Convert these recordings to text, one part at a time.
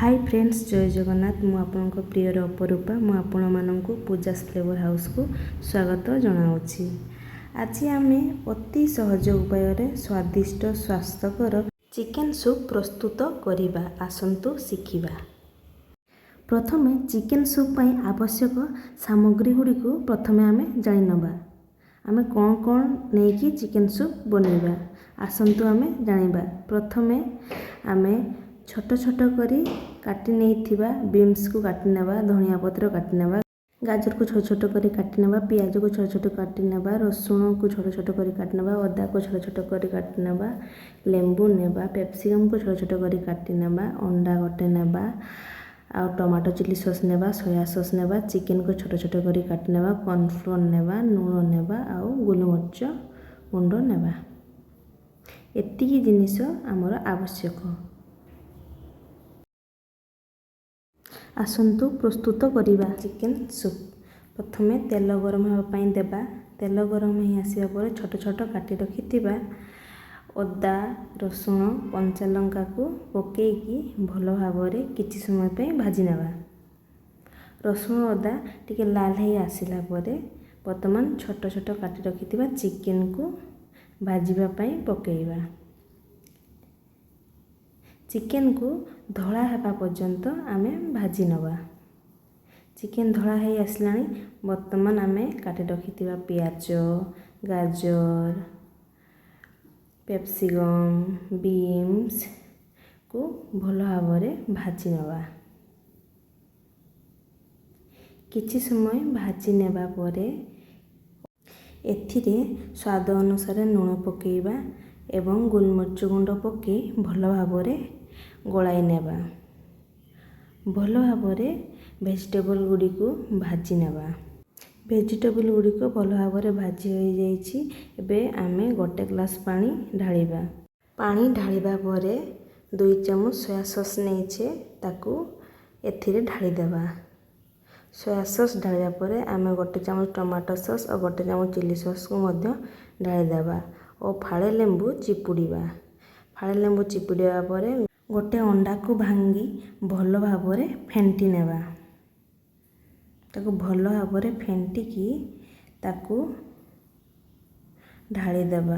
Hi friends, जय जगन्नाथ। मु आपनक prior अपरूपा मु आपण माननकु पूजास फ्लेवर हाउस को स्वागत जनाऊँगी। आज आमे अति सहज उपाय स्वादिष्ट स्वास्थ्यकर चिकेन सूप प्रस्तुत करिबा। आसंतु शिखिबा। प्रथमे चिकेन सूप पई आवश्यक सामग्री गुडी को प्रथमे आमे जानि नबा। आमे कोन कोन नेकी चिकेन सूप बनेबा आसंतु आमे जानिबा। प्रथमे आमे छोट छोट करी काटी नहीं बीन्स को काटी नेबा, धनिया पत्र काटी नेबा, गाजर को छोट छोट करी काटी नेबा, पियाज को छोट छोट काटी नेबा, रसुण को छोट छोट करी काटी नेबा, अदा को छोट छोट करी काटी नेबा, लेंबू नेबा, पेप्सिकम को छोट छोट करी काटी नेबा, अंडा गोटे नेबा, आ टमाटो चिली सॉस नेबा, सोया सॉस नेबा, चिकेन को छोट छोट करी काटी नेबा, कॉर्नफ्लोर नेबा, लूण नेबा, आ गोलमरिच गुंड नेबा। एतिकी जिनिस आमर आवश्यक। आसंतु प्रस्तुत करिबा चिकेन सूप। प्रथमे तेल गरम होगापाई देबा। तेल गरम हो आसिबा पर छोट छोट काटी रखिथिबा अदा, रसुण, कंचा लंका को पकेकी भल भाବରେ किछि समय पे भाजी नेबा। रसुण अदा टिके लाल हे आसिला परे वर्तमान छोट छोट काटी रखिथिबा चिकेन को भाजीबा पई पकेइबा। चिकेन को धला हेबा पर्यंत आमे भाजी नवा। चिकेन धला हे आसलानी वर्तमान आमे काटी रखिथिबा पियाज, गाजर, पेप्सिकम, बीन्स को भल भाବରେ भाजी नवा। किछि समय भाजी नेबा परे एथिरे स्वाद अनुसार लूण पकेइबा एवं गोलमरिच गुंड पके भल भाବରେ गोलाई नेबा। भल भाବରେ वेजिटेबल गुडी को भाजी नेबा। वेजिटेबल गुडी को भल भाବରେ भाजी हो जाइछि। एबे आमे गोटे ग्लास पानी ढालिबा। पानी ढालिबा परे 2 चम्मच सोया सॉस नेइछे ताकू एथिरे ढाली देबा। सोया सॉस ढालिबा परे आमे गोटे चम्मच टमाटो सॉस और गोटे चम्मच चिली सॉस को मध्य ढाली देबा और फाळे लेंबू चिपुड़ीबा। फाळे लेंबू चिपुड़ीबा परे गोटे अंडा को भांगी भल भाବରେ फेंटी नेबा। ताकू भल भाବରେ फेंटिकी ताकू ढाली देबा।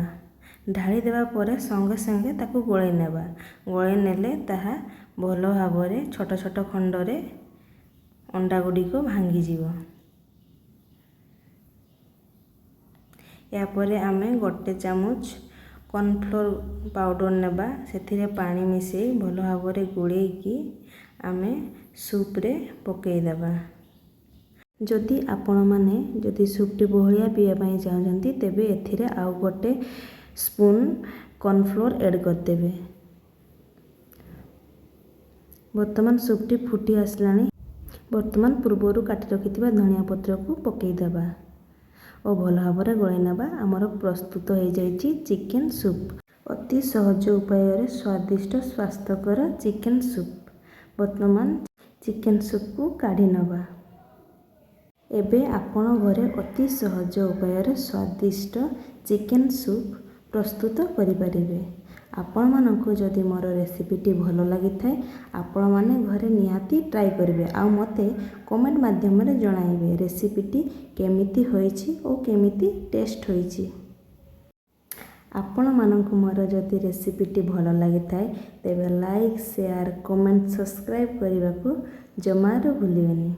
ढाली देबा परे संगे संगे ताकू गोळै नेबा। गोळै नेले ताहा भल भाବରେ छोट छोट खंडरे अंडा गुडी को भांगी जीवो। या परे आमे गोटे चामच कॉर्नफ्लोर पाउडर नेबा। सेथिरे पानी मिसई भल भाବରେ गोळेकी आमे सूप रे पकेई देबा। जदि आपण माने जदि सूपटी बहलिया पिया पई चाहउछंती तेबे एथिरे आउ गोटे स्पून कॉर्नफ्लोर ऐड कर देबे। वर्तमान सूपटी फुटी आसलानी। वर्तमान पूर्वरु काटी रखिथिबा धनिया पत्र को पकेई देबा और भल भाବରେ गोळै नेबा। आमर प्रस्तुत हो जाइछि चिकेन सूप। अति सहज उपाय स्वादिष्ट स्वास्थ्यकर चिकेन सूप। वर्तमान चिकेन सूप को काढ़ी नबा। एबे आपण घरे अति सहज उपाय स्वादिष्ट चिकेन सूप प्रस्तुत करि परिबे। आपण मानकु जदि मोर रेसिपीटी भल लागि थाए आपण माने घरे निहाती ट्राई करिवे आ मते कमेंट माध्यम रे जणाइबे रेसिपीटी केमिति होइछि ओ केमिति टेस्ट होइछि। आपण मानकु मोर जदि रेसिपीटी भल लागि थाए तेबे लाइक, शेयर, कमेंट, सब्सक्राइब करने को जमार भूलिबेनी।